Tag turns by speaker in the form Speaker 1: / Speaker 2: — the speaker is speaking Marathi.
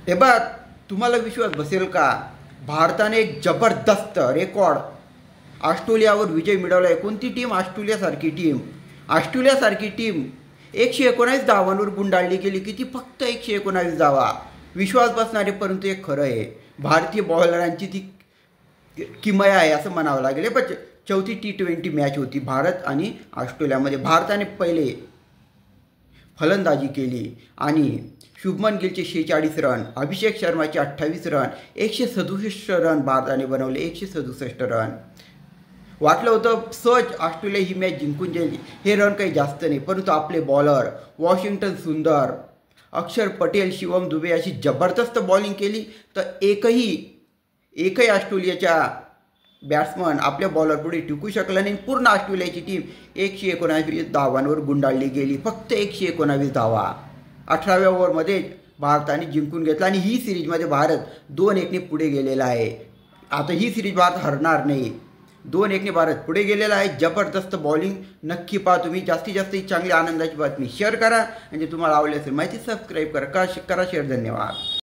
Speaker 1: हे बघ, तुम्हाला विश्वास बसेल का? भारताने एक जबरदस्त रेकॉर्ड ऑस्ट्रेलियावर विजय मिळवला आहे. कोणती टीम? ऑस्ट्रेलियासारखी टीम 119 धावांवर गुंडाळली गेली. किती? फक्त 119 धावा. विश्वास बसणारे, परंतु एक खरं आहे, भारतीय बॉलरांची ती किमया आहे असं म्हणावं लागेल. पण चौथी T20 मॅच होती भारत आणि ऑस्ट्रेलियामध्ये. भारताने पहिले फलंदाजी केली आणि शुभमन गिलचे 46 रन, अभिषेक शर्माचे 28 रन, 167 रन भारताने बनवले. 167 रन. वाटलं होतं सहज ऑस्ट्रेलिया ही मॅच जिंकून जाईल. हे रन काही जास्त नाही, परंतु आपले बॉलर वॉशिंग्टन सुंदर, अक्षर पटेल, शिवम दुबे अशी जबरदस्त बॉलिंग केली. तर एकही ऑस्ट्रेलियाच्या बॅट्समन आपल्या बॉलरपुढे टिकू शकला नाही. पूर्ण ऑस्ट्रेलियाची टीम 119 धावांवर गुंडाळली गेली. फक्त 119 धावा 18व्या ओव्हरमध्ये भारताने जिंकून घेतला आणि ही सिरीजमध्ये भारत 2-1ने पुढे गेलेला आहे. आता ही सिरीज भारत हरणार नाही. 2-1ने भारत पुढे गेलेला आहे. जबरदस्त बॉलिंग नक्की पहा तुम्ही. जास्तीत जास्त ही चांगली आनंदाची बातमी शेअर करा. म्हणजे तुम्हाला आवडली असेल माहिती सबस्क्राईब करा शेअर. धन्यवाद.